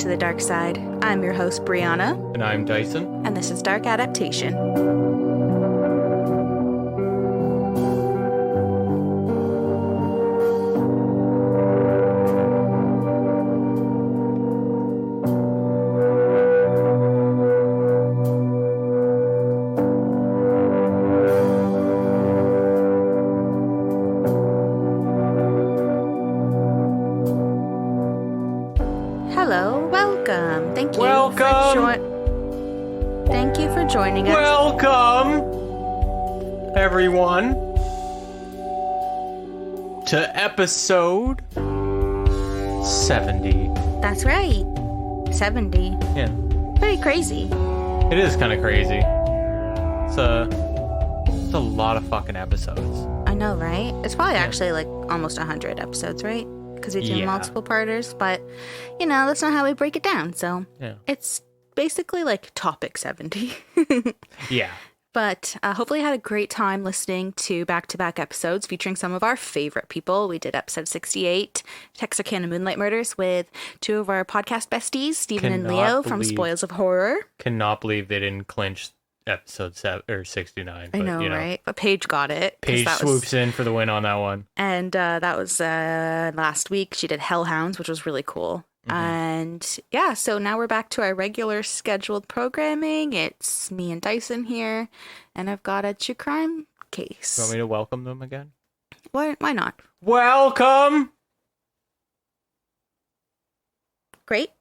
to the dark side. I'm your host, Brianna. And I'm Dyson. And this is Dark Adaptation. Joining us. Welcome, everyone, to episode 70. That's right. 70. Yeah. Pretty crazy. It is kind of crazy. It's a lot of fucking episodes. I know, right? It's probably actually like almost 100 episodes, right? Because we do multiple parters, but, you know, that's not how we break it down. So it's basically like topic 70. Yeah. But hopefully you had a great time listening to back-to-back episodes featuring some of our favorite people. We did episode 68, Texarkana Moonlight Murders, with two of our podcast besties, Stephen and Leo from Spoils of Horror. Cannot believe they didn't clinch episode 69. I know, right? But Paige got it. Paige swoops in for the win on that one. And that was last week. She did Hellhounds, which was really cool. Mm-hmm. And yeah, so now we're back to our regular scheduled programming. It's me and Dyson here, and I've got a true crime case. You want me to welcome them again? Why not? Welcome! Great.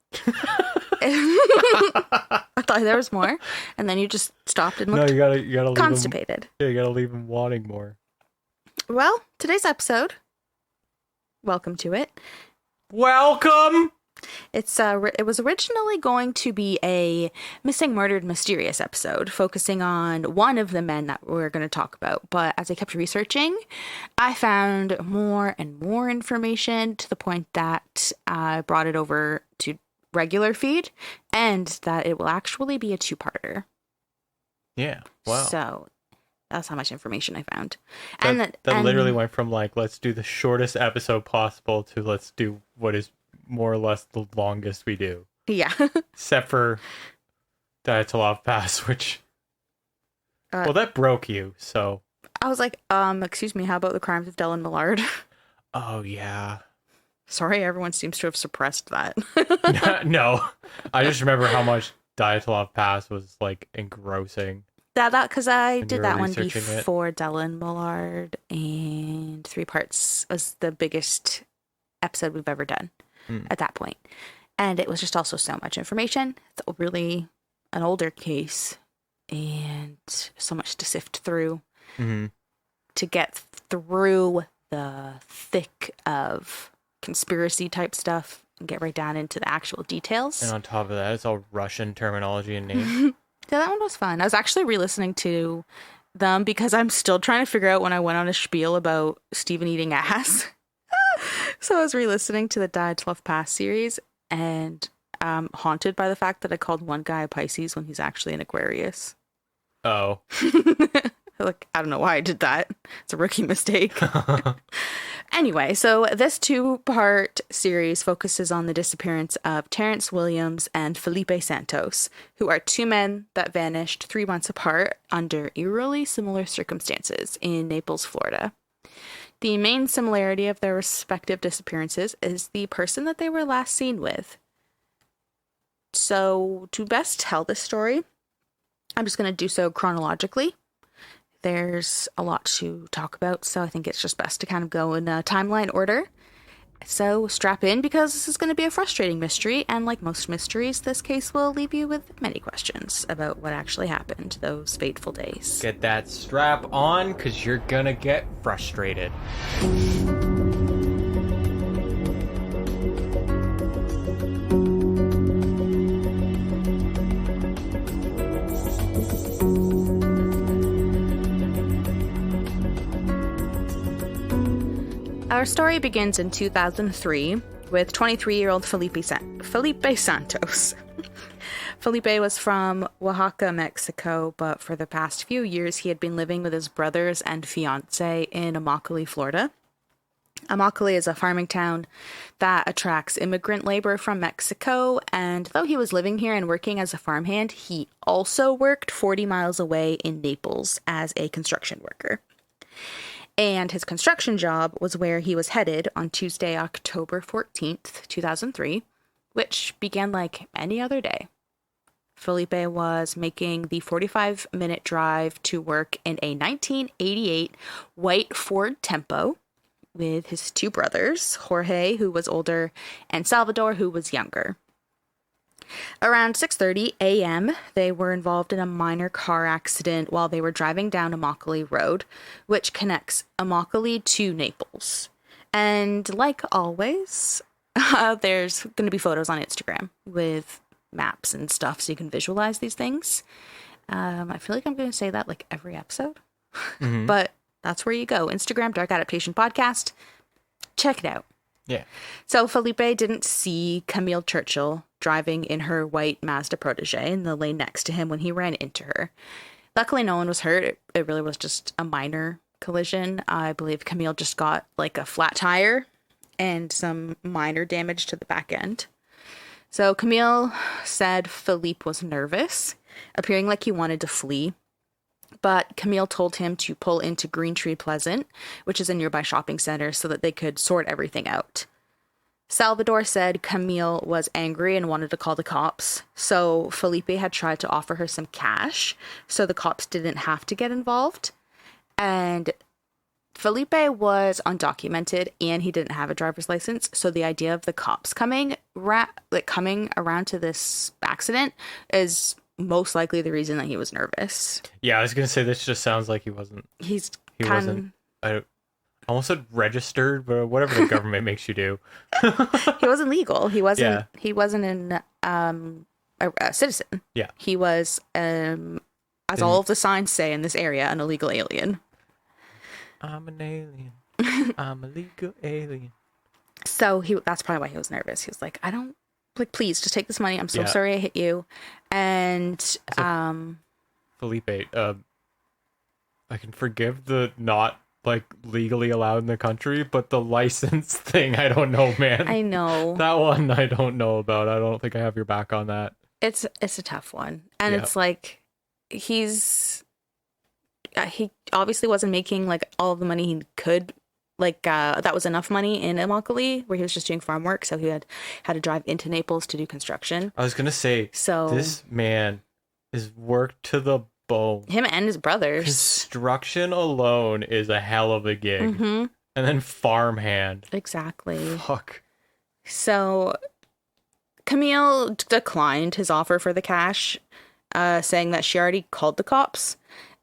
I thought there was more, and then you just stopped and looked you gotta constipated. You gotta leave them wanting more. Well, today's episode, welcome to it. Welcome! It was originally going to be a missing, murdered, mysterious episode focusing on one of the men that we're going to talk about. But as I kept researching, I found more and more information to the point that I brought it over to regular feed, and that it will actually be a two-parter. Yeah. Wow. So that's how much information I found. That literally went from like, let's do the shortest episode possible to let's do what is more or less the longest we do. Yeah. Except for Dyatlov Pass, which that broke you, so I was like, excuse me, how about the crimes of Dylan Millard? Oh yeah. Sorry, everyone seems to have suppressed that. No. I just remember how much Dyatlov Pass was like engrossing. That because I did that one before Dylan Millard, and 3 parts was the biggest episode we've ever done at that point. And it was just also so much information. It's really an older case and so much to sift through to get through the thick of conspiracy type stuff and get right down into the actual details. And on top of that, it's all Russian terminology and names. Yeah, that one was fun. I was actually re-listening to them because I'm still trying to figure out when I went on a spiel about Stephen eating ass. So I was re-listening to the Dyatlov Pass series and haunted by the fact that I called one guy a Pisces when he's actually an Aquarius. Oh. Like, I don't know why I did that. It's a rookie mistake. Anyway, so this 2-part series focuses on the disappearance of Terrance Williams and Felipe Santos, who are 2 men that vanished 3 months apart under eerily similar circumstances in Naples, Florida. The main similarity of their respective disappearances is the person that they were last seen with. So, to best tell this story, I'm just going to do so chronologically. There's a lot to talk about, so I think it's just best to kind of go in a timeline order. So strap in, because this is going to be a frustrating mystery, and like most mysteries, this case will leave you with many questions about what actually happened those fateful days. Get that strap on, because you're going to get frustrated. Our story begins in 2003 with 23-year-old Felipe Santos. Felipe was from Oaxaca, Mexico, but for the past few years he had been living with his brothers and fiancé in Immokalee, Florida. Immokalee is a farming town that attracts immigrant labor from Mexico, and though he was living here and working as a farmhand, he also worked 40 miles away in Naples as a construction worker. And his construction job was where he was headed on Tuesday, October 14th, 2003, which began like any other day. Felipe was making the 45-minute drive to work in a 1988 white Ford Tempo with his two brothers, Jorge, who was older, and Salvador, who was younger. Around 6:30 a.m., they were involved in a minor car accident while they were driving down Immokalee Road, which connects Immokalee to Naples. And like always, there's going to be photos on Instagram with maps and stuff so you can visualize these things. I feel like I'm going to say that like every episode, but that's where you go. Instagram, Dark Adaptation Podcast. Check it out. Yeah. So Felipe didn't see Camille Churchill driving in her white Mazda Protege in the lane next to him when he ran into her. Luckily, no one was hurt. It really was just a minor collision. I believe Camille just got like a flat tire and some minor damage to the back end. So Camille said Philippe was nervous, appearing like he wanted to flee. But Camille told him to pull into Green Tree Pleasant, which is a nearby shopping center, so that they could sort everything out. Salvador said Camille was angry and wanted to call the cops, so Felipe had tried to offer her some cash so the cops didn't have to get involved. And Felipe was undocumented and he didn't have a driver's license, so the idea of the cops coming around to this accident is most likely the reason that he was nervous. Yeah, I was gonna say this just sounds like he wasn't. He wasn't. I almost said registered, but whatever the government makes you do. He wasn't legal. He wasn't. Yeah. He wasn't a citizen. Yeah. He was, as all of the signs say in this area, an illegal alien. I'm an alien. I'm a legal alien. So that's probably why he was nervous. He was like, I don't. Like, please just take this money. I'm so sorry I hit you. And Felipe, I can forgive the not like legally allowed in the country, but the license thing, I don't know, man. I know. That one I don't know about. I don't think I have your back on that. It's a tough one. And it's like he obviously wasn't making like all of the money he could. Like, that was enough money in Immokalee, where he was just doing farm work, so he had to drive into Naples to do construction. I was going to say, so this man is worked to the bone. Him and his brothers. Construction alone is a hell of a gig. Mm-hmm. And then farmhand. Exactly. Fuck. So, Camille declined his offer for the cash, saying that she already called the cops.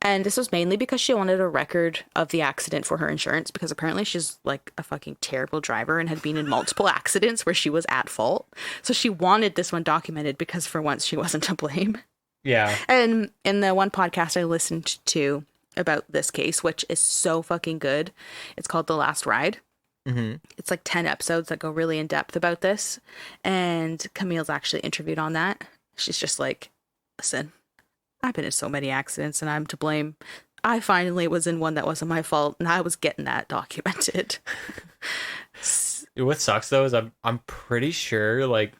And this was mainly because she wanted a record of the accident for her insurance, because apparently she's like a fucking terrible driver and had been in multiple accidents where she was at fault. So she wanted this one documented because for once she wasn't to blame. Yeah. And in the one podcast I listened to about this case, which is so fucking good, it's called The Last Ride. Mm-hmm. It's like 10 episodes that go really in depth about this. And Camille's actually interviewed on that. She's just like, listen, I've been in so many accidents and I'm to blame. I finally was in one that wasn't my fault and I was getting that documented. What sucks though is I'm pretty sure like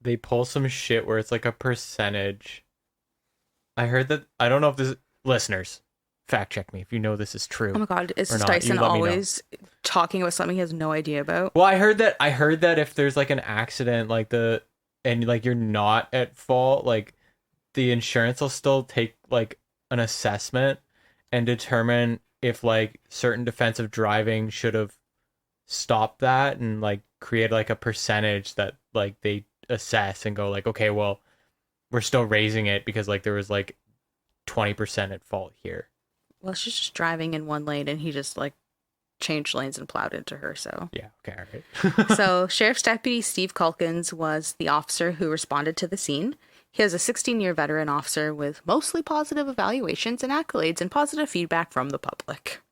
they pull some shit where it's like a percentage. I heard that, I don't know if this, listeners, fact check me if you know this is true. Oh my god, is Dyson always talking about something he has no idea about? Well, I heard that if there's like an accident and like you're not at fault, like the insurance will still take like an assessment and determine if like certain defensive driving should have stopped that, and like create like a percentage that like they assess and go like, okay, well, we're still raising it because like there was like 20% at fault here. Well, she's just driving in one lane and he just like changed lanes and plowed into her. So yeah, okay, all right. So Sheriff's Deputy Steve Calkins was the officer who responded to the scene. He is a 16-year veteran officer with mostly positive evaluations and accolades and positive feedback from the public.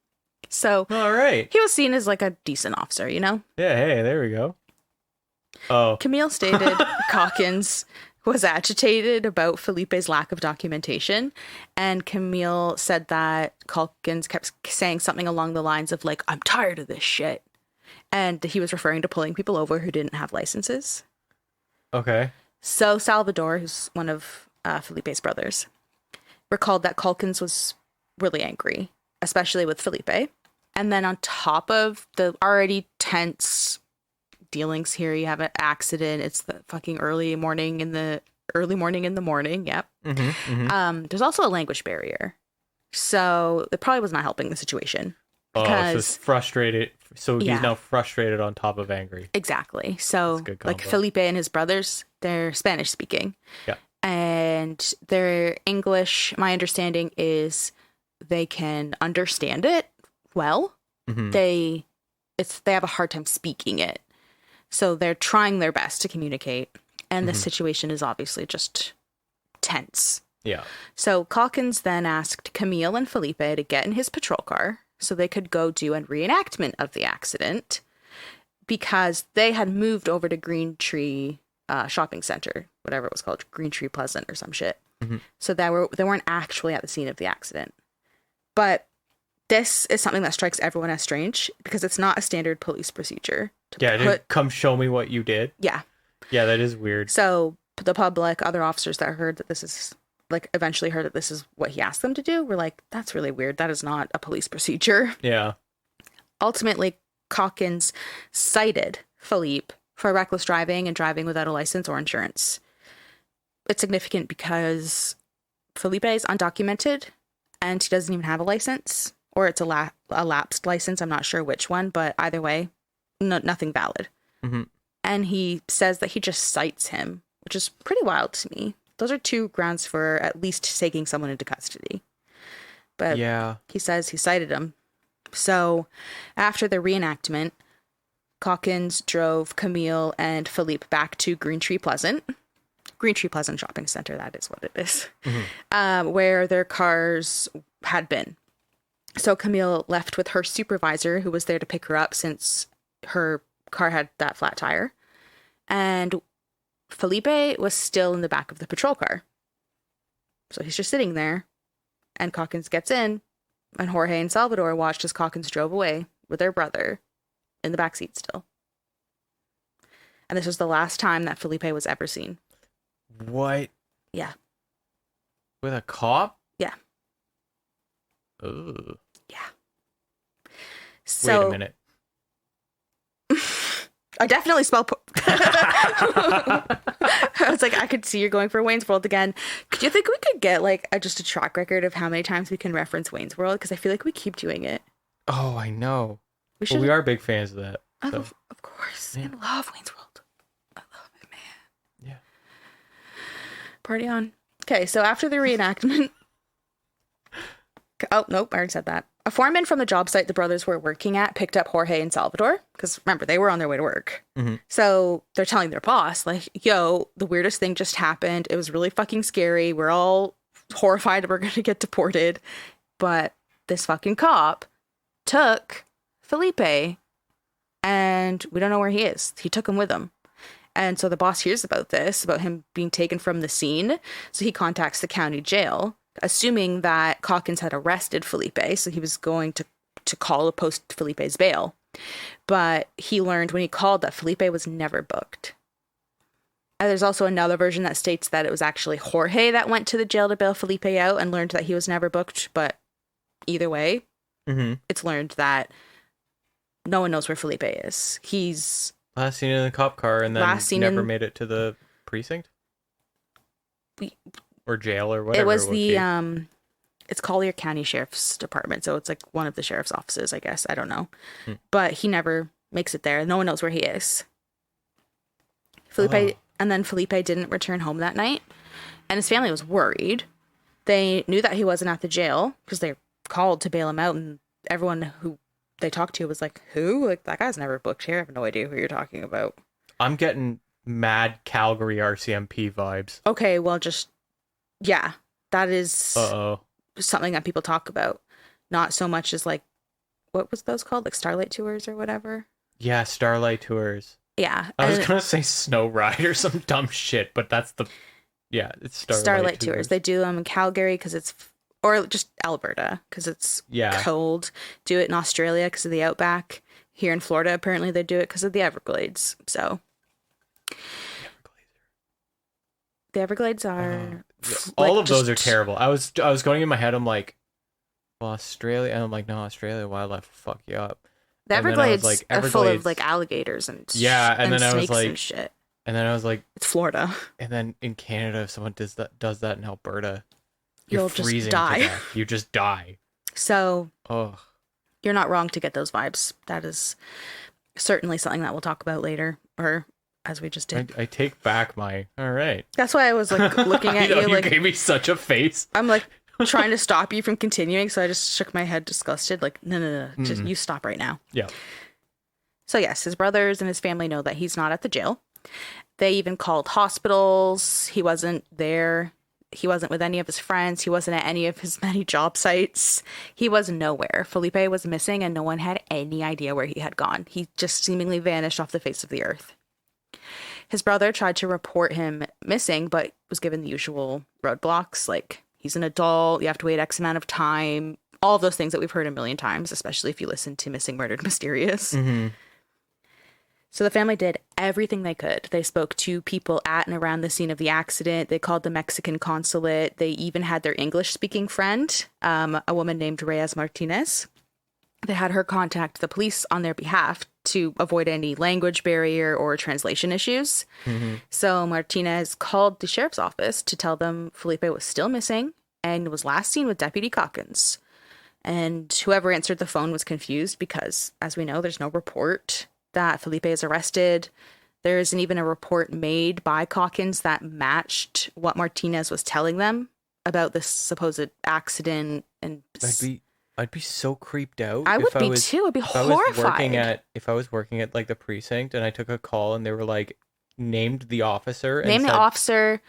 So, all right. He was seen as like a decent officer, you know? Yeah, hey, there we go. Oh. Camille stated Calkins was agitated about Felipe's lack of documentation, and Camille said that Calkins kept saying something along the lines of like, I'm tired of this shit. And he was referring to pulling people over who didn't have licenses. Okay. So Salvador, who's one of Felipe's brothers, recalled that Calkins was really angry, especially with Felipe. And then on top of the already tense dealings here, you have an accident. It's the fucking early morning in the morning. Yep. There's also a language barrier. So it probably was not helping the situation. Because, so it's frustrated. So he's now frustrated on top of angry. Exactly. So like Felipe and his brothers, they're Spanish speaking. Yeah. And their English, my understanding is they can understand it well. They have a hard time speaking it. So they're trying their best to communicate. And the situation is obviously just tense. Yeah. So Calkins then asked Camille and Felipe to get in his patrol car so they could go do a reenactment of the accident, because they had moved over to Green Tree Shopping Center, whatever it was called, Green Tree Pleasant or some shit. So they weren't actually at the scene of the accident. But this is something that strikes everyone as strange, because it's not a standard police procedure. Come show me what you did. Yeah. Yeah, that is weird. So the public, other officers that heard that this is, like, eventually heard that this is what he asked them to do, were like, that's really weird. That is not a police procedure. Yeah. Ultimately, Calkins cited Philippe for reckless driving and driving without a license or insurance. It's significant because Felipe is undocumented and he doesn't even have a license, or it's a lapsed license. I'm not sure which one, but either way, nothing valid. And he says that he just cites him, which is pretty wild to me. Those are two grounds for at least taking someone into custody. But yeah, he says he cited him. So after the reenactment, Calkins drove Camille and Philippe back to Green Tree Pleasant Shopping Center, that is what it is, where their cars had been. So Camille left with her supervisor, who was there to pick her up since her car had that flat tire. And Felipe was still in the back of the patrol car. So he's just sitting there, and Calkins gets in, and Jorge and Salvador watched as Calkins drove away with their brother in the backseat still. And this was the last time that Felipe was ever seen. What? Yeah. With a cop? Yeah. Ooh. Yeah. So, wait a minute. I definitely spell. I was like, I could see you're going for Wayne's World again. Do you think we could get like just a track record of how many times we can reference Wayne's World? Because I feel like we keep doing it. Oh, I know. We are big fans of that. So. Of course. Yeah. I love Wayne's World. I love it, man. Yeah. Party on. Okay, so after the reenactment. Oh, nope, I already said that. A foreman from the job site the brothers were working at picked up Jorge and Salvador, because remember, they were on their way to work. So they're telling their boss, like, yo, the weirdest thing just happened. It was really fucking scary. We're all horrified we're going to get deported. But this fucking cop took Felipe, and we don't know where he is. He took him with him. And so the boss hears about this, about him being taken from the scene. So he contacts the county jail, assuming that Calkins had arrested Felipe, so he was going to call to post Felipe's bail. But he learned when he called that Felipe was never booked. And there's also another version that states that it was actually Jorge that went to the jail to bail Felipe out and learned that he was never booked. But either way, it's learned that no one knows where Felipe is. He's last seen in the cop car and then never made it to the precinct? Or jail or whatever. It was the it's Collier County Sheriff's Department, so it's like one of the sheriff's offices, I guess. I don't know. But he never makes it there. No one knows where he is. And then Felipe didn't return home that night, and his family was worried. They knew that he wasn't at the jail because they called to bail him out, and everyone who they talked to was like, who? Like, that guy's never booked here. I have no idea who you're talking about. I'm getting mad Calgary RCMP vibes. Okay, well, yeah, that is something that people talk about. Not so much as like, what was those called? Like Starlight Tours or whatever? Yeah, Starlight Tours. Yeah. I was going to say Snow Ride or some dumb shit, but that's it's Starlight Tours. They do them in Calgary because it's, or just Alberta because it's cold. Do it in Australia because of the outback. Here in Florida, apparently they do it because of the Everglades. So the Everglades are all of those are terrible. I was going in my head. I'm like, well, Australia, and I'm like, no, Australia wildlife will fuck you up. The Everglades are full of like alligators and and then snakes I was like, and shit. And then I was like, it's Florida. And then in Canada, if someone does that in Alberta, you'll freezing just die. to death. You just die. So, you're not wrong to get those vibes. That is certainly something that we'll talk about later, or as we just did. I take back my. All right. That's why I was like looking at you. You gave me such a face. I'm like trying to stop you from continuing, so I just shook my head, disgusted. Like, no, just you stop right now. Yeah. So yes, his brothers and his family know that he's not at the jail. They even called hospitals. He wasn't there. He wasn't with any of his friends. He wasn't at any of his many job sites. He was nowhere. Felipe was missing and no one had any idea where he had gone. He just seemingly vanished off the face of the earth. His brother tried to report him missing, but was given the usual roadblocks, like he's an adult, you have to wait X amount of time, all of those things that we've heard a million times, especially if you listen to Missing, Murdered, Mysterious. Mm-hmm. So the family did everything they could. They spoke to people at and around the scene of the accident. They called the Mexican consulate. They even had their English-speaking friend, a woman named Reyes Martinez. They had her contact the police on their behalf to avoid any language barrier or translation issues. Mm-hmm. So Martinez called the sheriff's office to tell them Felipe was still missing and was last seen with Deputy Calkins. And whoever answered the phone was confused because, as we know, there's no report that Felipe is arrested. There isn't even a report made by Calkins that matched what Martinez was telling them about this supposed accident. And I'd be so creeped out. I would be too. I'd be horrified. If I was working at like the precinct and I took a call and they were like, named the officer,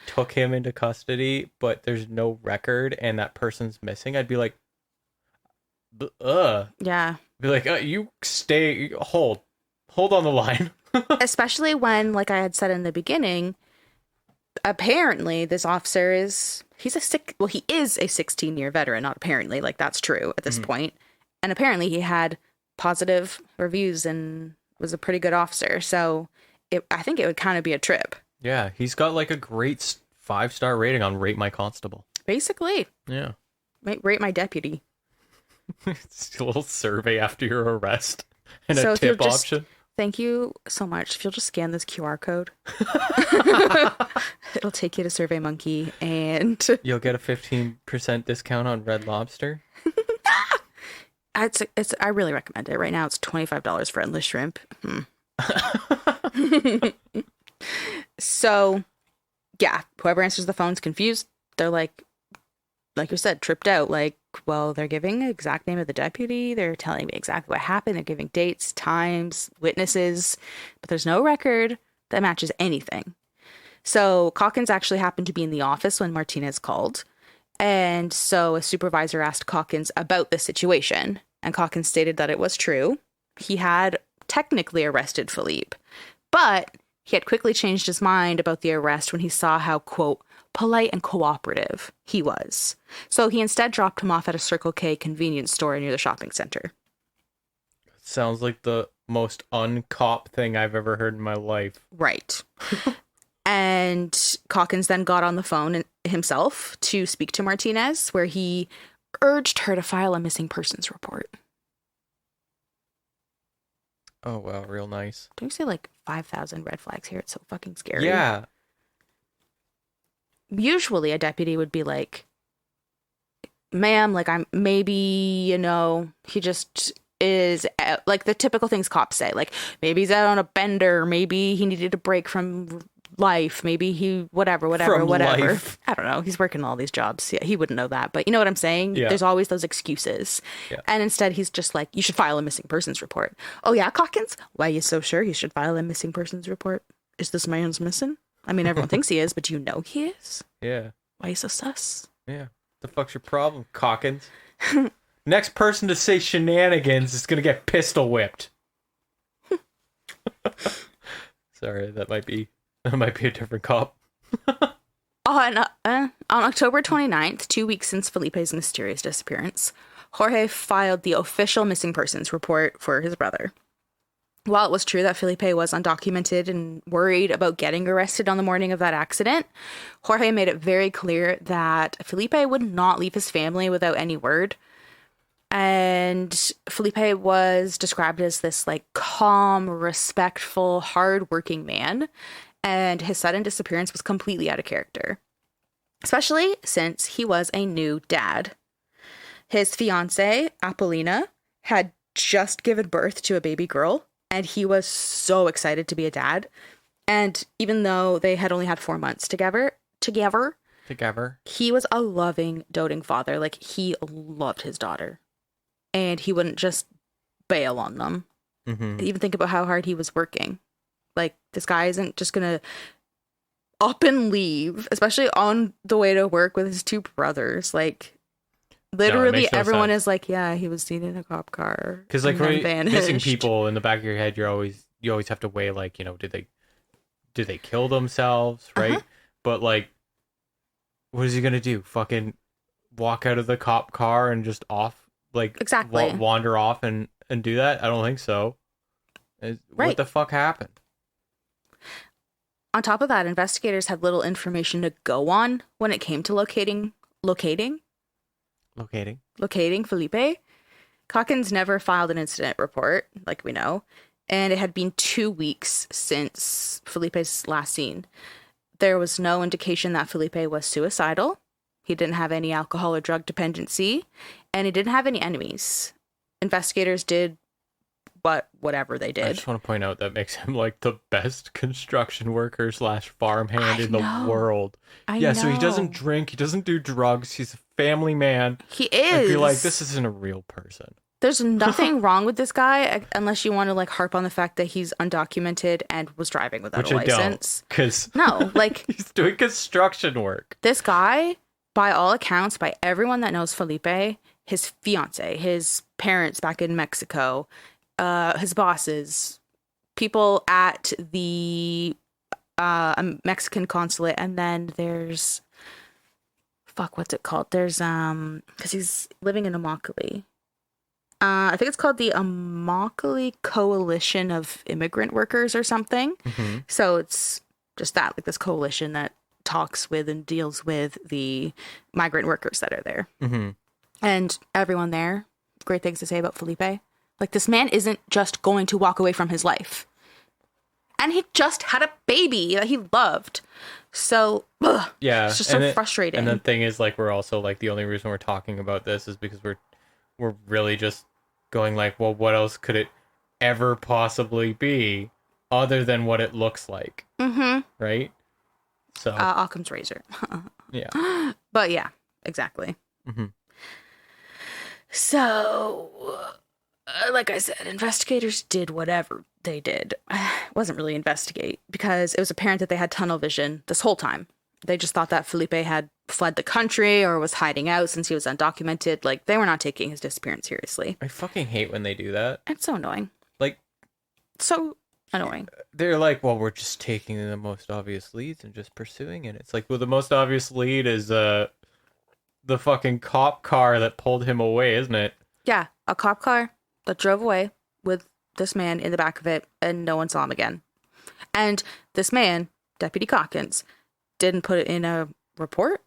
took him into custody, but there's no record and that person's missing, I'd be like, yeah. Be like, you hold on the line. Especially when, like I had said in the beginning, apparently this officer he is a 16-year veteran, not apparently, like that's true at this point. And apparently he had positive reviews and was a pretty good officer. So I think it would kind of be a trip. Yeah, he's got like a great 5-star rating on Rate My Constable. Basically. Yeah. Rate My Deputy. It's a little survey after your arrest and a tip option. Thank you so much. If you'll just scan this QR code, it'll take you to SurveyMonkey and you'll get a 15% discount on Red Lobster. I really recommend it. Right now it's $25 for endless shrimp. So, yeah, whoever answers the phone's confused. They're like you said, tripped out. Like, well, they're giving the exact name of the deputy. They're telling me exactly what happened. They're giving dates, times, witnesses, but there's no record that matches anything. So Calkins actually happened to be in the office when Martinez called. And so a supervisor asked Calkins about the situation. And Calkins stated that it was true. He had technically arrested Felipe, but he had quickly changed his mind about the arrest when he saw how, quote, polite and cooperative he was. So he instead dropped him off at a Circle K convenience store near the shopping center. Sounds like the most uncop thing I've ever heard in my life. Right. And Calkins then got on the phone himself to speak to Martinez, where he urged her to file a missing persons report. Oh, wow. Real nice. Don't you say like 5,000 red flags here? It's so fucking scary. Yeah. Usually a deputy would be like, ma'am, like he just is out, like the typical things cops say, like maybe he's out on a bender, maybe he needed a break from life, maybe he whatever. Life. I don't know. He's working all these jobs. Yeah, he wouldn't know that, but you know what I'm saying? Yeah. There's always those excuses. Yeah. And instead he's just like, you should file a missing persons report. Oh yeah, Calkins? Why are you so sure he should file a missing persons report? Is this man's missing? I mean, everyone thinks he is, but do you know he is? Yeah. Why are you so sus? Yeah. The fuck's your problem, Calkins? Next person to say shenanigans is gonna get pistol whipped. Sorry, that might be a different cop. On October 29th, 2 weeks since Felipe's mysterious disappearance, Jorge filed the official missing persons report for his brother. While it was true that Felipe was undocumented and worried about getting arrested on the morning of that accident, Jorge made it very clear that Felipe would not leave his family without any word. And Felipe was described as this like calm, respectful, hardworking man. And his sudden disappearance was completely out of character, especially since he was a new dad. His fiance, Apolina, had just given birth to a baby girl, and he was so excited to be a dad. And even though they had only had 4 months together, he was a loving, doting father. Like, he loved his daughter, and he wouldn't just bail on them. Mm-hmm. Even think about how hard he was working. Like, this guy isn't just gonna up and leave, especially on the way to work with his two brothers. Like, literally, no everyone sense. is like, yeah, he was seen in a cop car. Because like missing people in the back of your head, you always have to weigh like, did they kill themselves, right? Uh-huh. But like, what is he gonna do? Fucking walk out of the cop car and just off, like Exactly. wander off and do that? I don't think so. What Right. the fuck happened? On top of that, investigators had little information to go on when it came to locating Felipe. Calkins never filed an incident report, like we know, and it had been 2 weeks since Felipe's last seen. There was no indication that Felipe was suicidal. He didn't have any alcohol or drug dependency, and he didn't have any enemies. Investigators did whatever they I did. just want to point out that makes him like the best construction worker / farmhand in the world. I know. So he doesn't drink, he doesn't do drugs, he's a family man. He is. I'd be like, this isn't a real person. There's nothing wrong with this guy unless you want to like harp on the fact that he's undocumented and was driving without a license. Because no, like he's doing construction work. This guy, by all accounts, by everyone that knows Felipe, his fiance, his parents back in Mexico, his bosses, people at the Mexican consulate, and then there's what's it called? There's because he's living in Immokalee. I think it's called the Immokalee Coalition of Immigrant Workers or something. Mm-hmm. So it's just that, like this coalition that talks with and deals with the migrant workers that are there. Mm-hmm. And everyone there, great things to say about Felipe. Like, this man isn't just going to walk away from his life. And he just had a baby that he loved. So, yeah, it's just so frustrating. And the thing is, like, we're also, like, the only reason we're talking about this is because we're really just going, like, well, what else could it ever possibly be other than what it looks like? Mm-hmm. Right? So. Occam's razor. Yeah. But, yeah, exactly. Mm-hmm. So, like I said, investigators did whatever they did. It wasn't really investigate because it was apparent that they had tunnel vision this whole time. They just thought that Felipe had fled the country or was hiding out since he was undocumented. Like, they were not taking his disappearance seriously. I fucking hate when they do that. It's so annoying. Like, so annoying. They're like, well, we're just taking the most obvious leads and just pursuing it. It's like, well, the most obvious lead is the fucking cop car that pulled him away, isn't it? Yeah, a cop car that drove away with this man in the back of it, and no one saw him again. And this man, Deputy Calkins, didn't put it in a report,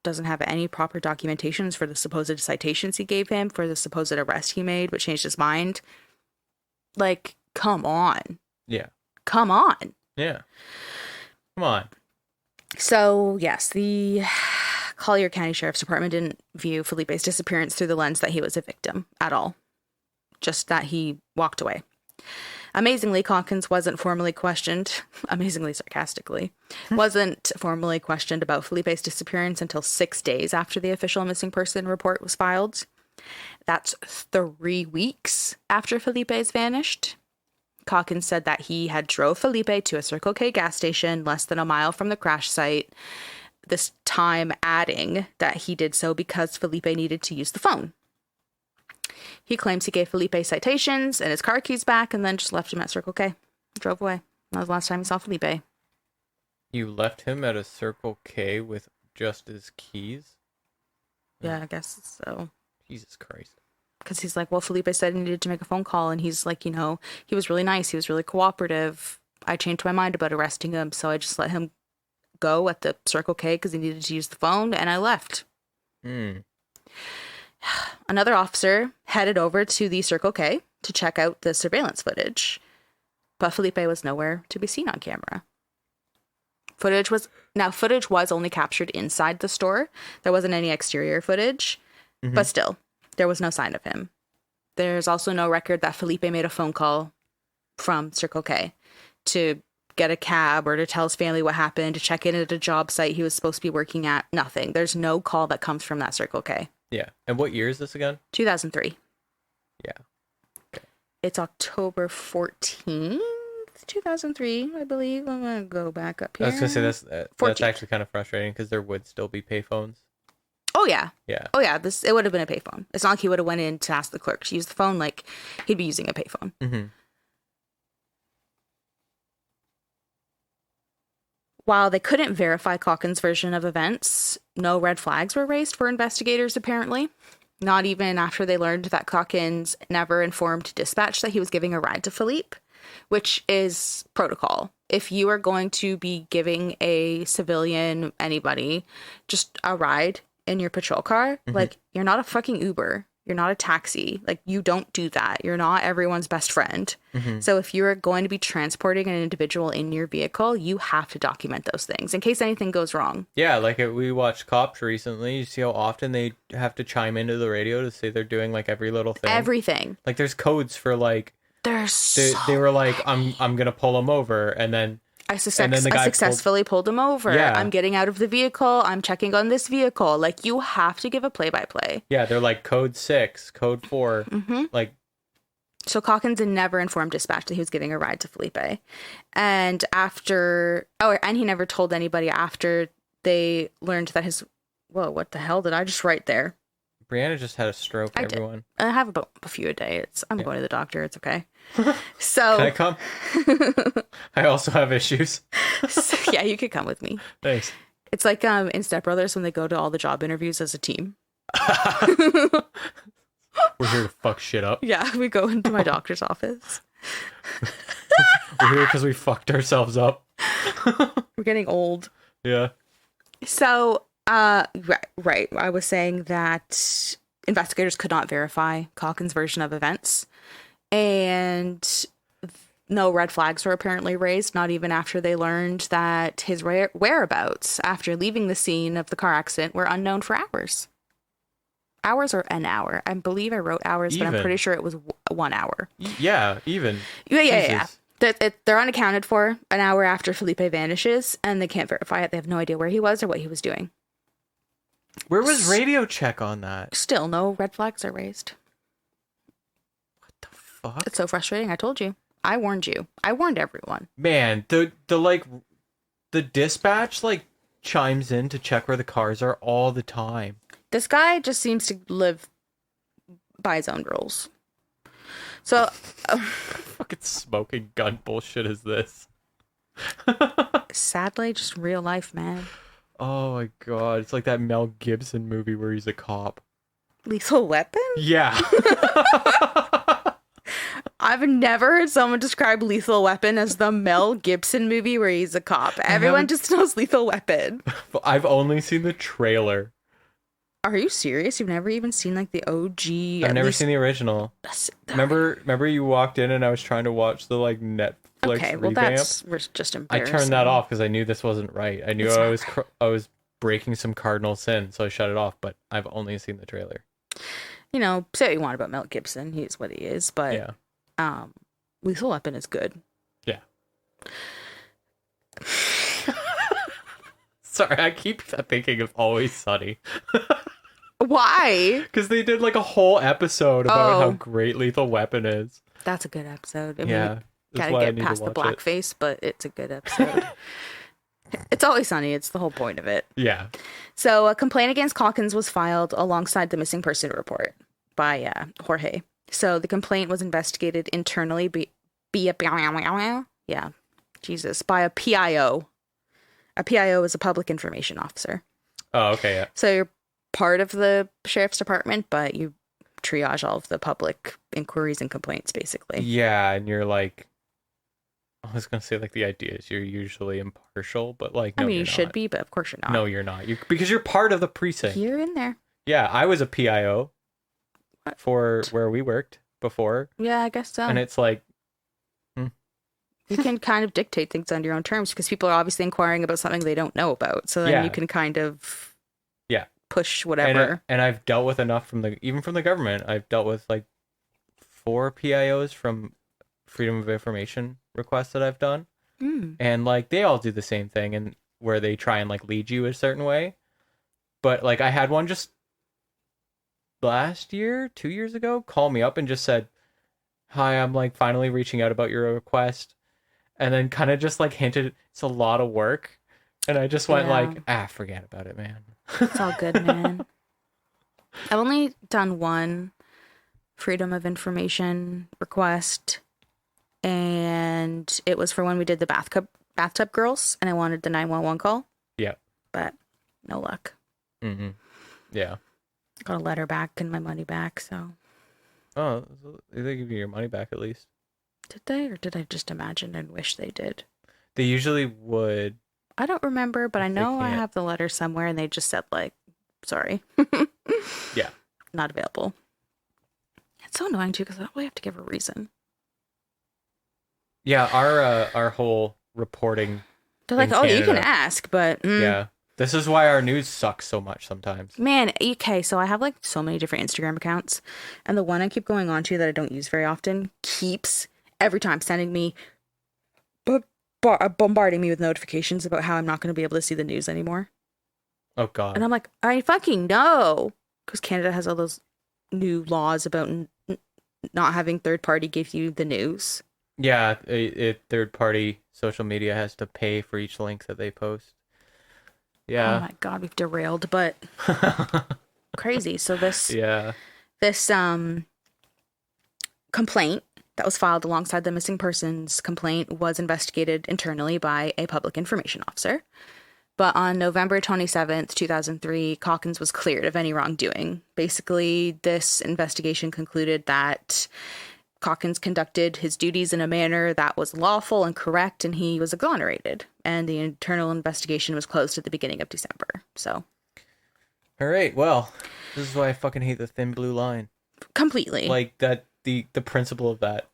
doesn't have any proper documentations for the supposed citations he gave him, for the supposed arrest he made, but changed his mind. Like, come on. Yeah. Come on. Yeah. Come on. So, yes, the Collier County Sheriff's Department didn't view Felipe's disappearance through the lens that he was a victim at all. Just that he walked away. Amazingly, Calkins wasn't formally questioned, amazingly sarcastically, wasn't formally questioned about Felipe's disappearance until 6 days after the official missing person report was filed. That's 3 weeks after Felipe's vanished. Calkins said that he had drove Felipe to a Circle K gas station less than a mile from the crash site, this time adding that he did so because Felipe needed to use the phone. He claims he gave Felipe citations and his car keys back and then just left him at Circle K. Drove away. That was the last time he saw Felipe. You left him at a Circle K with just his keys? Yeah, I guess so. Jesus Christ. because he's like, well, Felipe said he needed to make a phone call, and he's like, he was really nice, he was really cooperative. I changed my mind about arresting him, so I just let him go at the Circle K because he needed to use the phone, and I left. Another officer headed over to the Circle K to check out the surveillance footage, but Felipe was nowhere to be seen on camera. Footage was only captured inside the store. There wasn't any exterior footage, but still, there was no sign of him. There's also no record that Felipe made a phone call from Circle K to get a cab or to tell his family what happened, to check in at a job site he was supposed to be working at. Nothing. There's no call that comes from that Circle K. Yeah. And what year is this again? 2003. Yeah. Okay. It's October 14th, 2003, I believe. I'm going to go back up here. I was going to say that's actually kind of frustrating because there would still be payphones. Oh, yeah. Yeah. Oh, yeah. It would have been a payphone. It's not like he would have went in to ask the clerk to use the phone. Like, he'd be using a payphone. Mm-hmm. While they couldn't verify Calkin's version of events, no red flags were raised for investigators, apparently. Not even after they learned that Calkins never informed dispatch that he was giving a ride to Philippe, which is protocol. If you are going to be giving a civilian, anybody, just a ride in your patrol car, like, you're not a fucking Uber. You're not a taxi. Like, you don't do that. You're not everyone's best friend. So if you're going to be transporting an individual in your vehicle, you have to document those things in case anything goes wrong. Yeah, like we watched Cops recently. You see how often they have to chime into the radio to say they're doing like every little thing. Everything. Like there's codes for like. They were like, I'm gonna pull him over, and then I successfully pulled him over. Yeah. I'm getting out of the vehicle. I'm checking on this vehicle. Like, you have to give a play-by-play. Yeah, they're like code 6, code 4. Like, so Calkins never informed dispatch that he was giving a ride to Felipe. And and he never told anybody after they learned that whoa, what the hell did I just write there? Brianna just had a stroke, everyone. I have about a few a day. I'm going to the doctor. It's okay. So can I come? I also have issues. So, yeah, you could come with me. Thanks. It's like in Step Brothers when they go to all the job interviews as a team. We're here to fuck shit up. Yeah, we go into my doctor's office. We're here because we fucked ourselves up. We're getting old. Yeah. So, right. I was saying that investigators could not verify Calkins' version of events, and no red flags were apparently raised, not even after they learned that his whereabouts after leaving the scene of the car accident were unknown for hours. Hours or an hour? I believe I wrote hours, but I'm pretty sure it was 1 hour. Yeah, even. Yeah. They're unaccounted for an hour after Felipe vanishes, and they can't verify it. They have no idea where he was or what he was doing. Where was radio check on that? Still, no red flags are raised. What the fuck? It's so frustrating. I told you. I warned you. I warned everyone. Man, the dispatch like chimes in to check where the cars are all the time. This guy just seems to live by his own rules. So, fucking smoking gun bullshit is this? Sadly, just real life, man. Oh my god, it's like that Mel Gibson movie where he's a cop. Lethal Weapon? Yeah. I've never heard someone describe Lethal Weapon as the Mel Gibson movie where he's a cop. Everyone just knows Lethal Weapon. I've only seen the trailer. Are you serious? You've never even seen like the OG? I've never seen the original. Remember you walked in and I was trying to watch the like Netflix revamp? That's just embarrassing. I turned that off because I knew this wasn't right. I knew I was breaking some cardinal sin, so I shut it off. But I've only seen the trailer. You know, say what you want about Mel Gibson, he's what he is. But yeah. Lethal Weapon is good. Yeah. Sorry, I keep thinking of Always Sunny. Why? Because they did like a whole episode about how great Lethal Weapon is. That's a good episode. I mean, yeah. Gotta get past the blackface, but it's a good episode. It's Always Sunny. It's the whole point of it. Yeah. So a complaint against Calkins was filed alongside the missing person report by Jorge. So the complaint was investigated internally by a PIO. A PIO is a public information officer. Oh, okay, yeah. So you're part of the sheriff's department, but you triage all of the public inquiries and complaints, basically. Yeah, and you're like, I was gonna say like the idea is you're usually impartial, but like I no, mean, you you're should not. be, but of course you're not. No, you're not. You because you're part of the precinct. You're in there. Yeah, I was a PIO for where we worked before, Yeah, I guess so. and it's like, you can kind of dictate things on your own terms because people are obviously inquiring about something they don't know about. So then you can kind of push whatever. And I've dealt with enough from the government. I've dealt with like 4 PIOs from Freedom of Information requests that I've done. And like they all do the same thing, and where they try and like lead you a certain way. But like I had one just last year, 2 years ago, call me up and just said, "Hi, I'm like finally reaching out about your request," and then kind of just like hinted it's a lot of work, and I just went like, forget about it, man. It's all good, man. I've only done one Freedom of Information request, and it was for when we did the bathtub girls, and I wanted the 911 call. Yeah. But no luck. Mm-hmm. Yeah. Got a letter back and my money back, so. Oh, they give you your money back at least. Did they? Or did I just imagine and wish they did? They usually would. I don't remember, but I know I have the letter somewhere, and they just said, like, sorry. Yeah. Not available. It's so annoying, too, because I don't really have to give a reason. Yeah, our whole reporting. They're like, oh, you can ask, but yeah, this is why our news sucks so much sometimes. Man, okay, so I have like so many different Instagram accounts, and the one I keep going on to that I don't use very often keeps every time sending me, bombarding me with notifications about how I'm not going to be able to see the news anymore. Oh God! And I'm like, I fucking know, because Canada has all those new laws about not having third party give you the news. Yeah, third party social media has to pay for each link that they post. Yeah. Oh my God, we've derailed, but crazy. So this complaint that was filed alongside the missing persons complaint was investigated internally by a public information officer. But on November 27th, 2003, Calkins was cleared of any wrongdoing. Basically, this investigation concluded that Calkins conducted his duties in a manner that was lawful and correct, and he was exonerated. And the internal investigation was closed at the beginning of December. So, all right. Well, this is why I fucking hate the thin blue line. Completely. Like that, the principle of that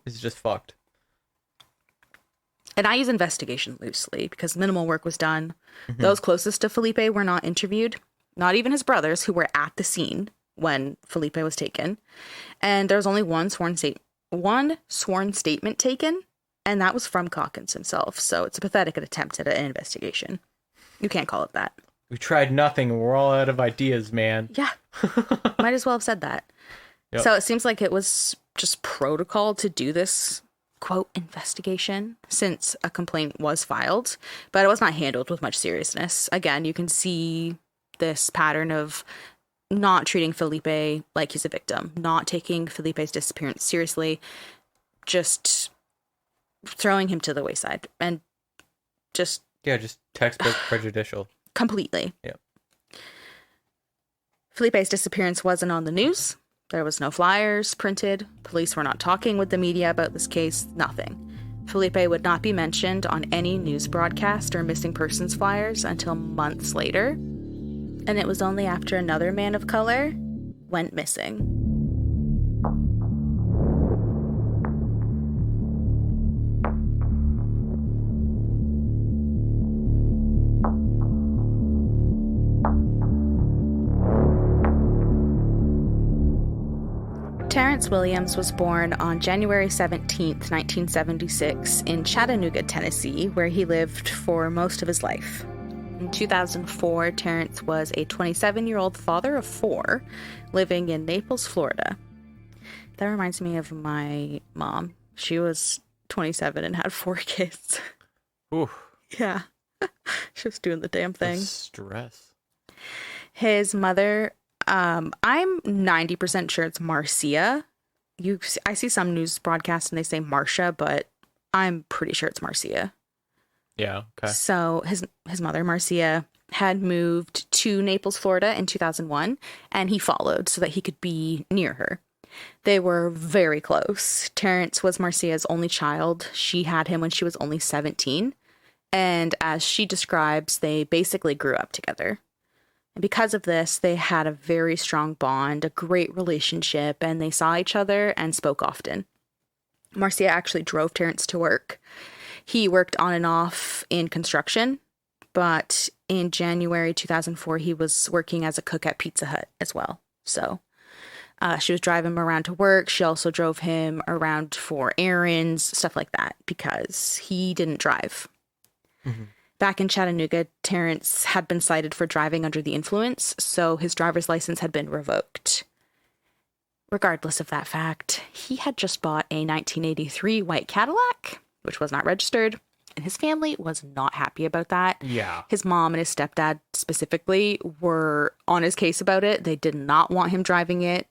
is just fucked. And I use investigation loosely because minimal work was done. Those closest to Felipe were not interviewed, not even his brothers who were at the scene when Felipe was taken. And there was only one sworn statement taken, and that was from Calkins himself. So it's a pathetic attempt at an investigation. You can't call it that. We tried nothing, and we're all out of ideas, man. Yeah. Might as well have said that. Yep. So it seems like it was just protocol to do this, quote, investigation, since a complaint was filed, but it was not handled with much seriousness. Again, you can see this pattern of not treating Felipe like he's a victim, not taking Felipe's disappearance seriously, just throwing him to the wayside, and just textbook prejudicial. Completely. Yeah. Felipe's disappearance wasn't on the news. There was no flyers printed. Police were not talking with the media about this case. Nothing. Felipe would not be mentioned on any news broadcast or missing persons flyers until months later. And it was only after another man of color went missing. Terrance Williams was born on January 17th, 1976, in Chattanooga, Tennessee, where he lived for most of his life. In 2004, Terrance was a 27-year-old father of 4 living in Naples, Florida. That reminds me of my mom. She was 27 and had 4 kids. Ooh. Yeah. She was doing the damn thing. That's stress. His mother, I'm 90% sure it's Marcia. I see some news broadcasts and they say Marcia, but I'm pretty sure it's Marcia. Yeah, okay. So his mother, Marcia, had moved to Naples, Florida in 2001, and he followed so that he could be near her. They were very close. Terrance was Marcia's only child. She had him when she was only 17. And as she describes, they basically grew up together. And because of this, they had a very strong bond, a great relationship, and they saw each other and spoke often. Marcia actually drove Terrance to work. He worked on and off in construction, but in January 2004, he was working as a cook at Pizza Hut as well. So she was driving him around to work. She also drove him around for errands, stuff like that, because he didn't drive. Mm-hmm. Back in Chattanooga, Terrance had been cited for driving under the influence, so his driver's license had been revoked. Regardless of that fact, he had just bought a 1983 white Cadillac, which was not registered, and his family was not happy about that. Yeah. His mom and his stepdad specifically were on his case about it. They did not want him driving it.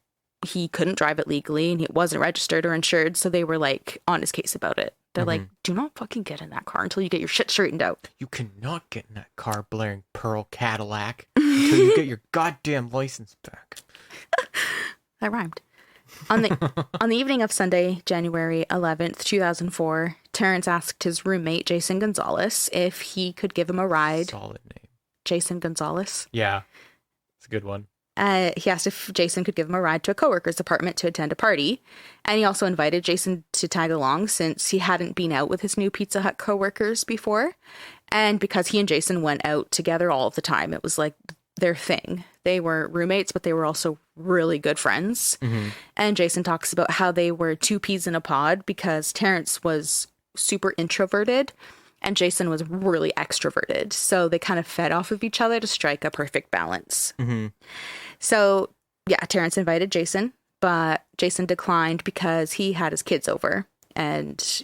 He couldn't drive it legally, and it wasn't registered or insured, so they were, like, on his case about it. They're like, do not fucking get in that car until you get your shit straightened out. You cannot get in that car blaring Pearl Cadillac until you get your goddamn license back. That rhymed. On the evening of Sunday, January 11th, 2004, Terrance asked his roommate, Jason Gonzalez, if he could give him a ride. Solid name. Jason Gonzalez. Yeah. It's a good one. He asked if Jason could give him a ride to a coworker's apartment to attend a party. And he also invited Jason to tag along since he hadn't been out with his new Pizza Hut coworkers before. And because he and Jason went out together all of the time, it was like their thing. They were roommates, but they were also really good friends. Mm-hmm. And Jason talks about how they were two peas in a pod because Terrance was super introverted and Jason was really extroverted. So they kind of fed off of each other to strike a perfect balance. Mm-hmm. So, yeah, Terrance invited Jason, but Jason declined because he had his kids over. And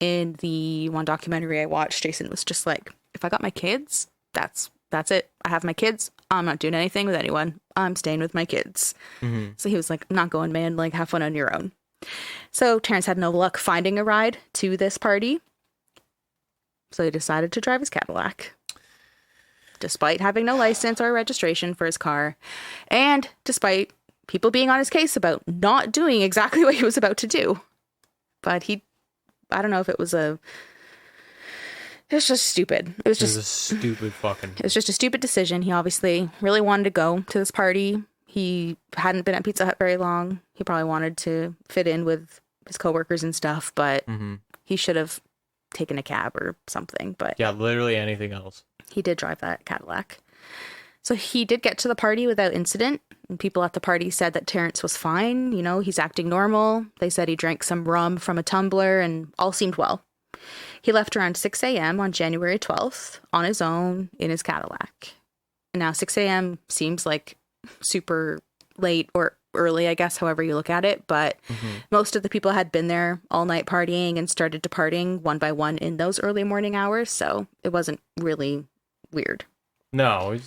in the one documentary I watched, Jason was just like, if I got my kids, that's it. I have my kids. I'm not doing anything with anyone. I'm staying with my kids. Mm-hmm. So he was like, I'm not going, man. Like, have fun on your own. So Terrance had no luck finding a ride to this party. So he decided to drive his Cadillac, despite having no license or registration for his car, and despite people being on his case about not doing exactly what he was about to do. But I don't know if it was just stupid. It was a stupid fucking... It was just a stupid decision. He obviously really wanted to go to this party. He hadn't been at Pizza Hut very long. He probably wanted to fit in with his coworkers and stuff, but he should have taken a cab or something. But yeah, literally anything else. He did drive that Cadillac. So he did get to the party without incident. And people at the party said that Terrance was fine. You know, he's acting normal. They said he drank some rum from a tumbler and all seemed well. He left around 6 a.m. on January 12th on his own in his Cadillac. Now, 6 a.m. seems like super late or early, I guess, however you look at it. But most of the people had been there all night partying and started departing one by one in those early morning hours. So it wasn't really weird. No,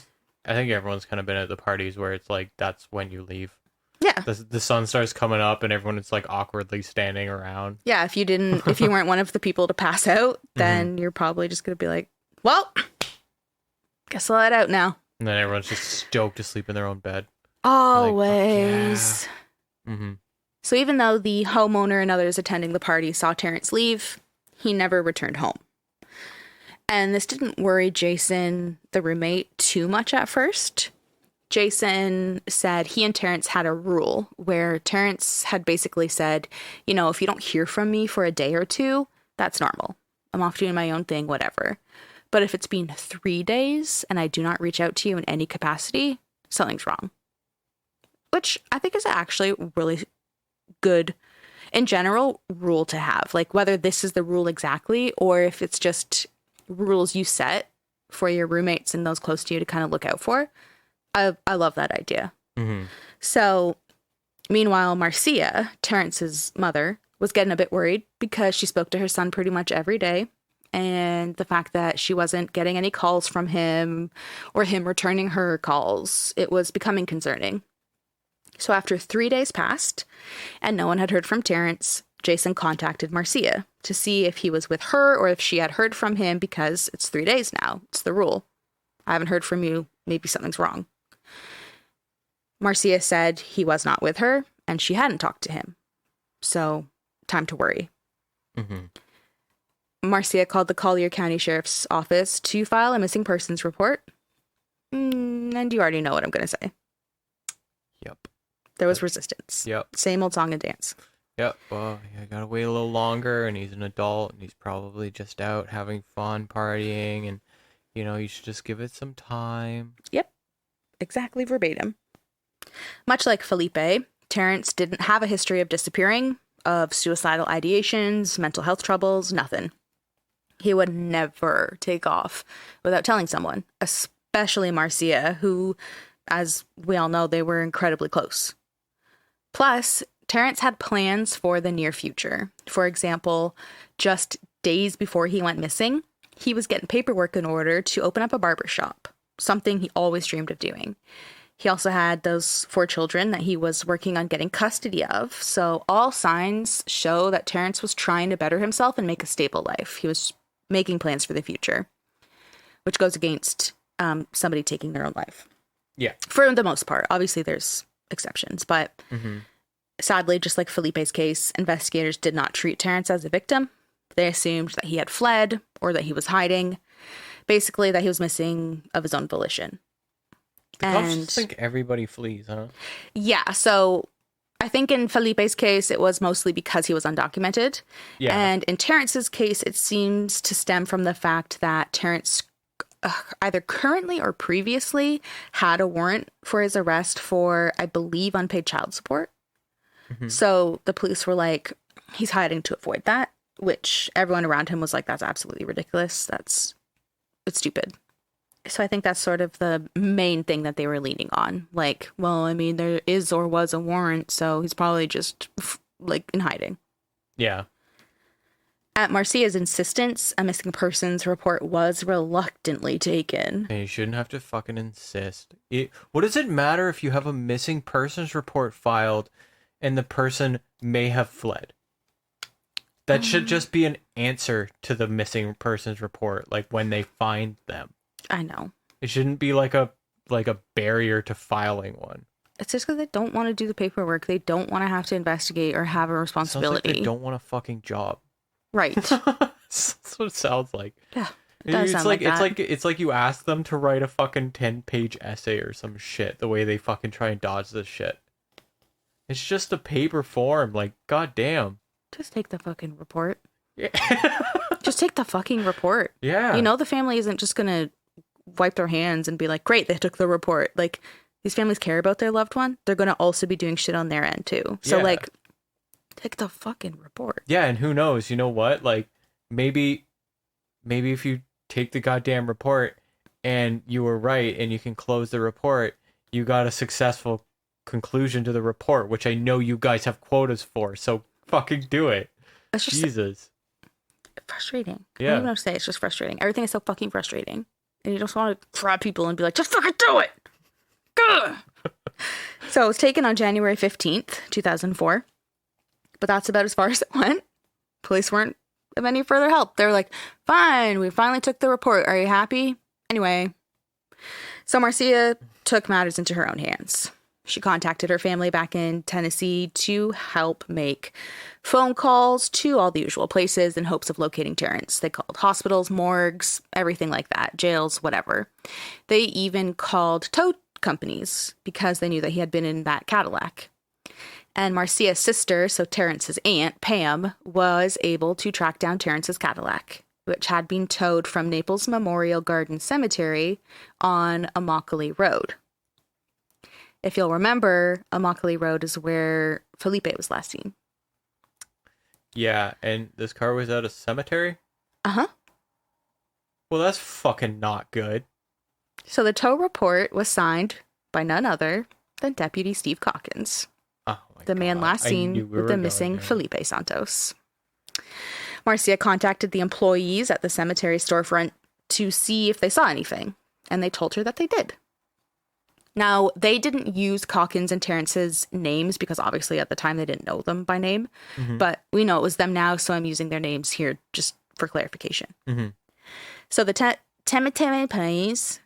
I think everyone's kind of been at the parties where it's like, that's when you leave. Yeah. The sun starts coming up and everyone is like awkwardly standing around. Yeah, if you weren't one of the people to pass out, then you're probably just going to be like, well, guess I'll let out now. And then everyone's just stoked to sleep in their own bed. Always. Like, yeah. So even though the homeowner and others attending the party saw Terrance leave, he never returned home. And this didn't worry Jason, the roommate, too much at first. Jason said he and Terrance had a rule where Terrance had basically said, you know, if you don't hear from me for a day or two, that's normal. I'm off doing my own thing, whatever. But if it's been 3 days and I do not reach out to you in any capacity, something's wrong. Which I think is actually really good, in general, rule to have. Like, whether this is the rule exactly or if it's just rules you set for your roommates and those close to you to kind of look out for. I love that idea. So, meanwhile, Marcia, Terrance's mother, was getting a bit worried because she spoke to her son pretty much every day. And the fact that she wasn't getting any calls from him or him returning her calls, it was becoming concerning. So after 3 days passed and no one had heard from Terrance, Jason contacted Marcia to see if he was with her or if she had heard from him because it's 3 days now. It's the rule. I haven't heard from you maybe something's wrong. Marcia said he was not with her and she hadn't talked to him. So, time to worry. Mm-hmm. Marcia called the Collier County Sheriff's Office to file a missing persons report. And you already know what I'm going to say. Yep. There was resistance. Yep. Same old song and dance. Yep. Well, I gotta wait a little longer, and he's an adult, and he's probably just out having fun, partying, and, you should just give it some time. Yep. Exactly verbatim. Much like Felipe, Terrance didn't have a history of disappearing, of suicidal ideations, mental health troubles, nothing. He would never take off without telling someone, especially Marcia, who, as we all know, they were incredibly close. Plus, Terrance had plans for the near future. For example, just days before he went missing, he was getting paperwork in order to open up a barber shop, something he always dreamed of doing. He also had those 4 children that he was working on getting custody of, so all signs show that Terrance was trying to better himself and make a stable life. He was making plans for the future, which goes against somebody taking their own life. Yeah. For the most part. Obviously, there's exceptions, but sadly, just like Felipe's case, investigators did not treat Terrance as a victim. They assumed that he had fled or that he was hiding, basically that he was missing of his own volition. The cops just think everybody flees, huh? Yeah, so I think in Felipe's case, it was mostly because he was undocumented. Yeah. And in Terrance's case, it seems to stem from the fact that Terrance either currently or previously had a warrant for his arrest for, I believe, unpaid child support. So the police were like, he's hiding to avoid that, which everyone around him was like, that's absolutely ridiculous. It's stupid. So I think that's sort of the main thing that they were leaning on. Like, well, I mean, there is or was a warrant, so he's probably just, like, in hiding. Yeah. At Marcia's insistence, a missing persons report was reluctantly taken. And you shouldn't have to fucking insist. What does it matter if you have a missing persons report filed and the person may have fled? That should just be an answer to the missing persons report, like when they find them. I know. It shouldn't be like a barrier to filing one. It's just because they don't want to do the paperwork. They don't want to have to investigate or have a responsibility. Sounds like they don't want a fucking job. Right. That's what it sounds like. Yeah. It does sound like that. It's like you ask them to write a fucking 10-page essay or some shit, the way they fucking try and dodge this shit. It's just a paper form, like, goddamn. Just take the fucking report. Yeah. Just take the fucking report. Yeah. You know, the family isn't just gonna wipe their hands and be like, great, they took the report. Like, these families care about their loved one. They're gonna also be doing shit on their end too. So like, take the fucking report. Yeah, and who knows, you know what? Like, maybe if you take the goddamn report and you were right and you can close the report, you got a successful conclusion to the report, which I know you guys have quotas for, so fucking do it. It's just Jesus. Frustrating. Yeah. I don't even know what to say. It's just frustrating. Everything is so fucking frustrating. And you just want to grab people and be like, just fucking do it! Gah! So it was taken on January 15th, 2004. But that's about as far as it went. Police weren't of any further help. They were like, fine, we finally took the report. Are you happy? Anyway. So Marcia took matters into her own hands. She contacted her family back in Tennessee to help make phone calls to all the usual places in hopes of locating Terrance. They called hospitals, morgues, everything like that, jails, whatever. They even called tow companies because they knew that he had been in that Cadillac. And Marcia's sister, so Terrance's aunt, Pam, was able to track down Terrance's Cadillac, which had been towed from Naples Memorial Garden Cemetery on Immokalee Road. If you'll remember, Immokalee Road is where Felipe was last seen. Yeah, and this car was at a cemetery? Uh-huh. Well, that's fucking not good. So the tow report was signed by none other than Deputy Steve Calkins, the man last seen with the missing Felipe Santos. Marcia contacted the employees at the cemetery storefront to see if they saw anything, and they told her that they did. Now, they didn't use Calkins and Terrance's names because obviously at the time they didn't know them by name, but we know it was them now, so I'm using their names here just for clarification. So the cemetery employees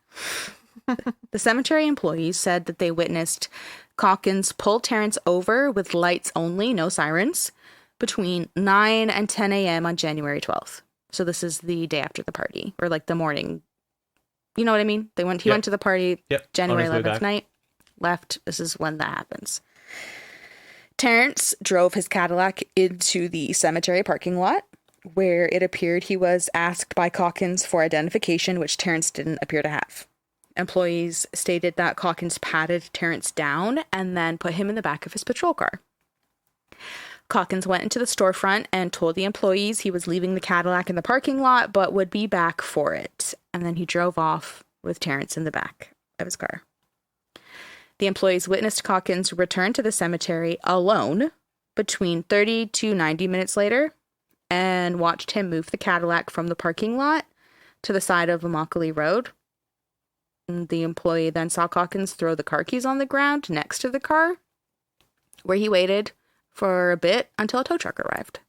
The cemetery employees said that they witnessed Calkins pull Terrance over with lights only, no sirens, between 9 and 10 a.m. on January 12th. So this is the day after the party, or like the morning. You know what I mean? He went to the party January 11th night, left. This is when that happens. Terrance drove his Cadillac into the cemetery parking lot, where it appeared he was asked by Calkins for identification, which Terrance didn't appear to have. Employees stated that Calkins patted Terrance down and then put him in the back of his patrol car. Calkins went into the storefront and told the employees he was leaving the Cadillac in the parking lot, but would be back for it. And then he drove off with Terrance in the back of his car. The employees witnessed Calkins return to the cemetery alone between 30 to 90 minutes later and watched him move the Cadillac from the parking lot to the side of Immokalee Road. The employee then saw Calkins throw the car keys on the ground next to the car, where he waited for a bit until a tow truck arrived.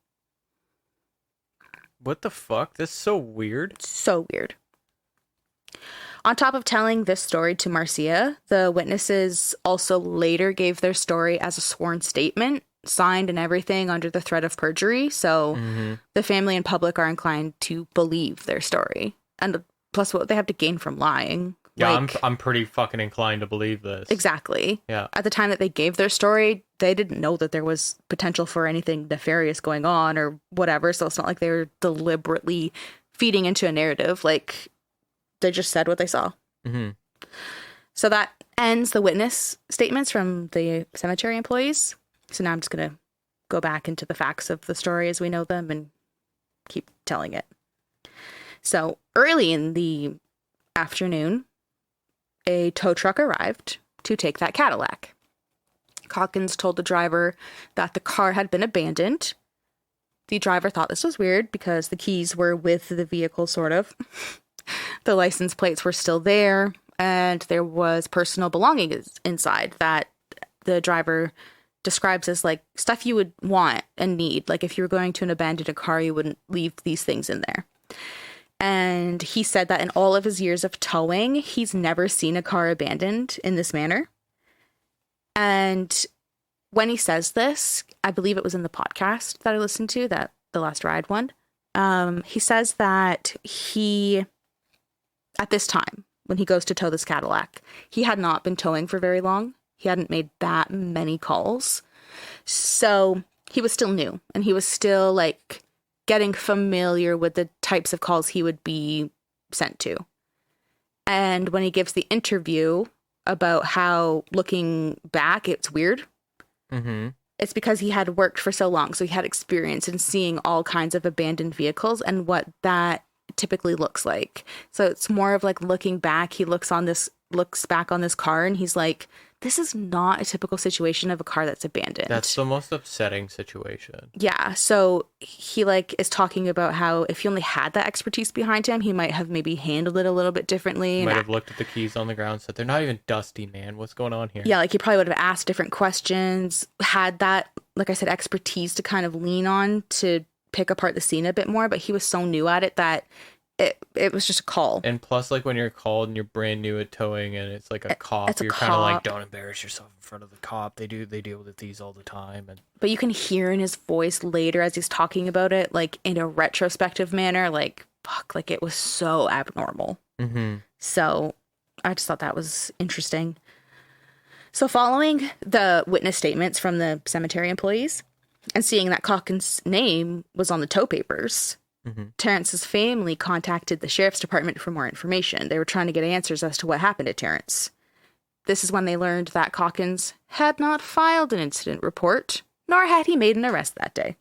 What the fuck? This is so weird. So weird. On top of telling this story to Marcia, the witnesses also later gave their story as a sworn statement, signed and everything under the threat of perjury. So the family and public are inclined to believe their story. And plus what they have to gain from lying. Yeah, like, I'm pretty fucking inclined to believe this. Exactly. Yeah. At the time that they gave their story, they didn't know that there was potential for anything nefarious going on or whatever. So it's not like they were deliberately feeding into a narrative. Like, they just said what they saw. Mm-hmm. So that ends the witness statements from the cemetery employees. So now I'm just going to go back into the facts of the story as we know them and keep telling it. So early in the afternoon, a tow truck arrived to take that Cadillac. Calkins told the driver that the car had been abandoned. The driver thought this was weird because the keys were with the vehicle, sort of. The license plates were still there, and there was personal belongings inside that the driver describes as like stuff you would want and need. Like if you were going to an abandoned car, you wouldn't leave these things in there. And he said that in all of his years of towing, he's never seen a car abandoned in this manner. And when he says this, I believe it was in the podcast that I listened to, that the Last Ride one. He says that at this time, when he goes to tow this Cadillac, he had not been towing for very long. He hadn't made that many calls. So he was still new, and he was still like getting familiar with the types of calls he would be sent to. And when he gives the interview about how looking back, it's weird. Mm-hmm. It's because he had worked for so long. So he had experience in seeing all kinds of abandoned vehicles and what that typically looks like. So it's more of like looking back. He looks back on this car and he's like, this is not a typical situation of a car that's abandoned. That's the most upsetting situation. Yeah. So he like is talking about how if he only had that expertise behind him, he might have maybe handled it a little bit differently. Might have looked at the keys on the ground and said, they're not even dusty, man. What's going on here? Yeah. Like he probably would have asked different questions, had that, like I said, expertise to kind of lean on to pick apart the scene a bit more. But he was so new at it that it was just a call. And plus, like when you're called and you're brand new at towing and it's like a cop, you're kind of like, don't embarrass yourself in front of the cop. They deal with these all the time. But you can hear in his voice later as he's talking about it, like in a retrospective manner, like, fuck, like it was so abnormal. Mm-hmm. So I just thought that was interesting. So following the witness statements from the cemetery employees and seeing that Calkins' name was on the tow papers, Terrance's family contacted the sheriff's department for more information. They were trying to get answers as to what happened to Terrance. This is when they learned that Calkins had not filed an incident report, nor had he made an arrest that day.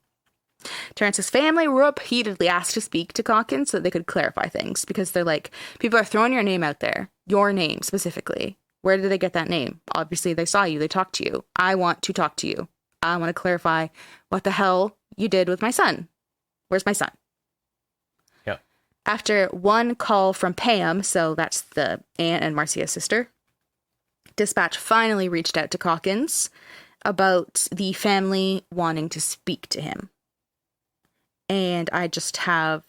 Terrance's family repeatedly asked to speak to Calkins so that they could clarify things, because they're like, people are throwing your name out there, your name specifically. Where did they get that name? Obviously, they saw you, they talked to you. I want to talk to you. I want to clarify what the hell you did with my son. Where's my son? After one call from Pam, so that's the aunt and Marcia's sister, dispatch finally reached out to Calkins about the family wanting to speak to him. And I just have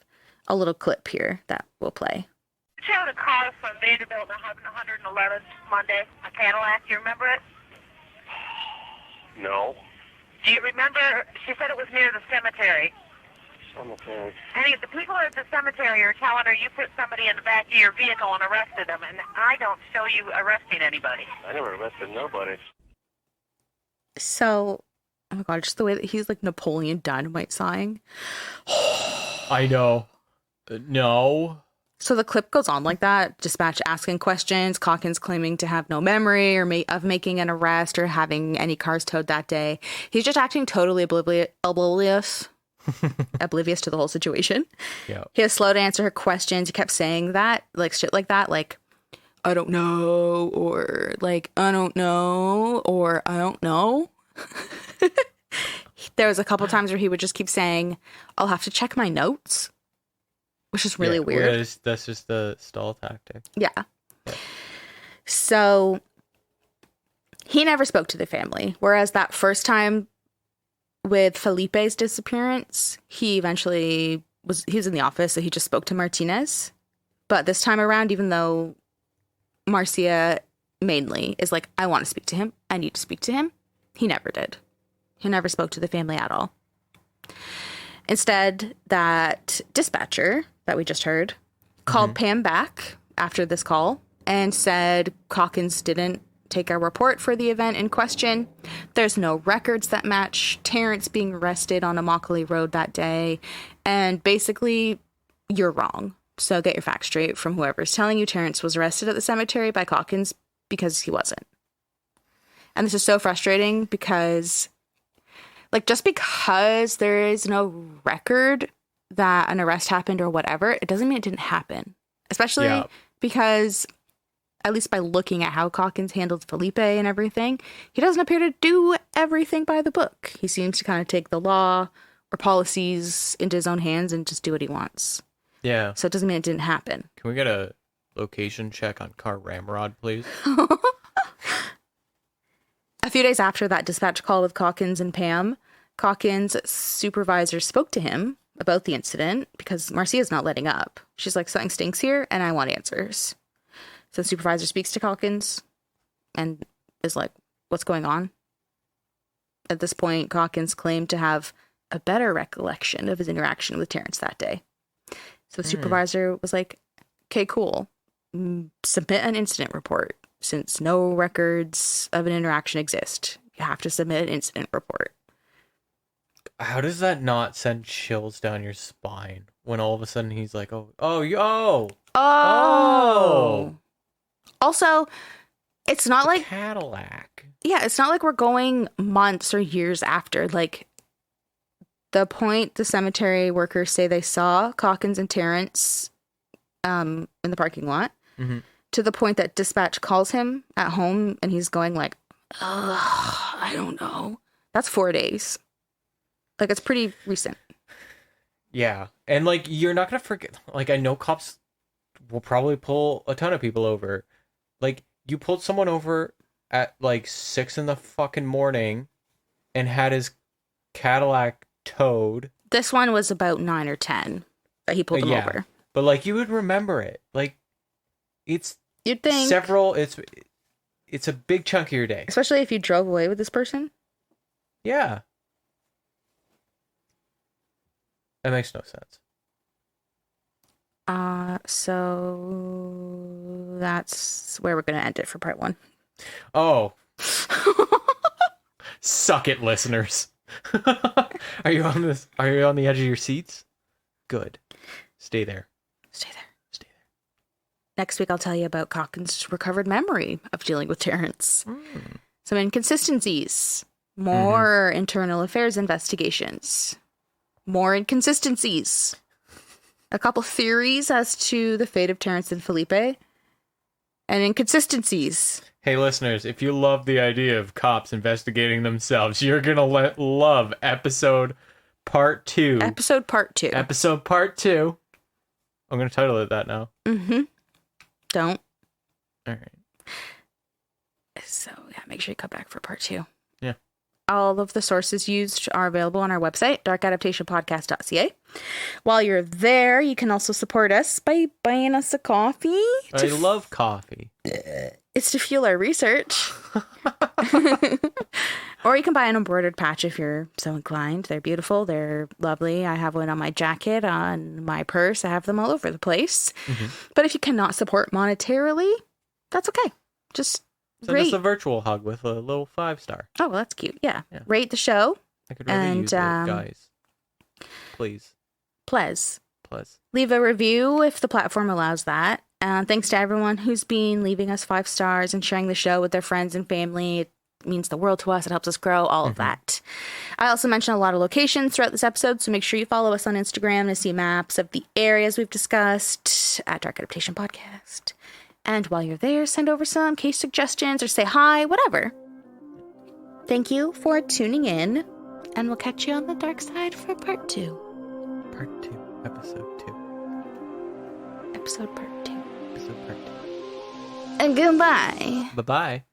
a little clip here that we'll play. you have a car from Vanderbilt and 111th Monday, a Cadillac? Do you remember it? No. Do you remember? She said it was near the cemetery. Cemetery. Hey, the people at the cemetery are telling her you put somebody in the back of your vehicle and arrested them, and I don't show you arresting anybody. I never arrested nobody. So, oh my god, just the way that he's like Napoleon Dynamite sighing. I know. No. So the clip goes on like that. Dispatch asking questions. Calkins claiming to have no memory or of making an arrest or having any cars towed that day. He's just acting totally oblivious. Oblivious to the whole situation. Yeah. He was slow to answer her questions. He kept saying that, like shit like that, like, I don't know, or like, I don't know, or I don't know. There was a couple times where he would just keep saying, I'll have to check my notes, which is really weird. That's just the stall tactic. Yeah. So he never spoke to the family, whereas that first time with Felipe's disappearance, he was in the office, so he just spoke to Martinez. But this time around, even though Marcia mainly is like, I want to speak to him, I need to speak to him, he never did. He never spoke to the family at all. Instead, that dispatcher that we just heard called Pam back after this call and said Calkins didn't take a report for the event in question. There's no records that match Terrance being arrested on Immokalee Road that day. And basically, you're wrong. So get your facts straight from whoever's telling you Terrance was arrested at the cemetery by Calkins, because he wasn't. And this is so frustrating because, like, just because there is no record that an arrest happened or whatever, it doesn't mean it didn't happen. Especially because, at least by looking at how Calkins handled Felipe and everything, he doesn't appear to do everything by the book. He seems to kind of take the law or policies into his own hands and just do what he wants. Yeah. So it doesn't mean it didn't happen. Can we get a location check on Car Ramrod, please? A few days after that dispatch call with Calkins and Pam, Calkins' supervisor spoke to him about the incident because Marcia's not letting up. She's like, something stinks here and I want answers. So the supervisor speaks to Calkins and is like, what's going on? At this point, Calkins claimed to have a better recollection of his interaction with Terrance that day. So the supervisor was like, okay, cool. Submit an incident report. Since no records of an interaction exist, you have to submit an incident report. How does that not send chills down your spine when all of a sudden he's like, oh. Also, it's not like Cadillac. Yeah, it's not like we're going months or years after. Like, the point the cemetery workers say they saw Calkins and Terrance in the parking lot, to the point that dispatch calls him at home and he's going like, I don't know. That's 4 days. Like, it's pretty recent. Yeah. And, like, you're not going to forget. Like, I know cops will probably pull a ton of people over. Like, you pulled someone over at, like, 6 in the fucking morning and had his Cadillac towed. This one was about 9 or 10 that he pulled him over. But, like, you would remember it. Like, it's You'd think it's a big chunk of your day. Especially if you drove away with this person. Yeah. That makes no sense. So that's where we're going to end it for part 1. Oh. Suck it, listeners. Are you on the edge of your seats? Good. Stay there. Next week, I'll tell you about Calkins' recovered memory of dealing with Terrance. Some inconsistencies. More internal affairs investigations. More inconsistencies. A couple theories as to the fate of Terrance and Felipe. And inconsistencies. Hey, listeners, if you love the idea of cops investigating themselves, you're going to love episode part 2. Episode part 2. Episode part 2. I'm going to title it that now. Don't. All right. So, yeah, make sure you come back for part 2. Yeah. All of the sources used are available on our website, darkadaptationpodcast.ca. While you're there, you can also support us by buying us a coffee. I love coffee. It's to fuel our research. Or you can buy an embroidered patch if you're so inclined. They're beautiful. They're lovely. I have one on my jacket, on my purse. I have them all over the place. Mm-hmm. But if you cannot support monetarily, that's okay. Just rate. Just a virtual hug with a little 5-star. Oh, well, that's cute. Yeah. Rate the show. I could really use it, guys. Please. Leave a review if the platform allows that. Thanks to everyone who's been leaving us 5 stars and sharing the show with their friends and family. It means the world to us. It helps us grow, all of that. I also mentioned a lot of locations throughout this episode, so make sure you follow us on Instagram to see maps of the areas we've discussed at Dark Adaptation Podcast. And while you're there, send over some case suggestions or say hi, whatever. Thank you for tuning in, and we'll catch you on the dark side for part 2. Part 2, episode 2. Episode part 2. Episode part 2. And goodbye. Bye-bye.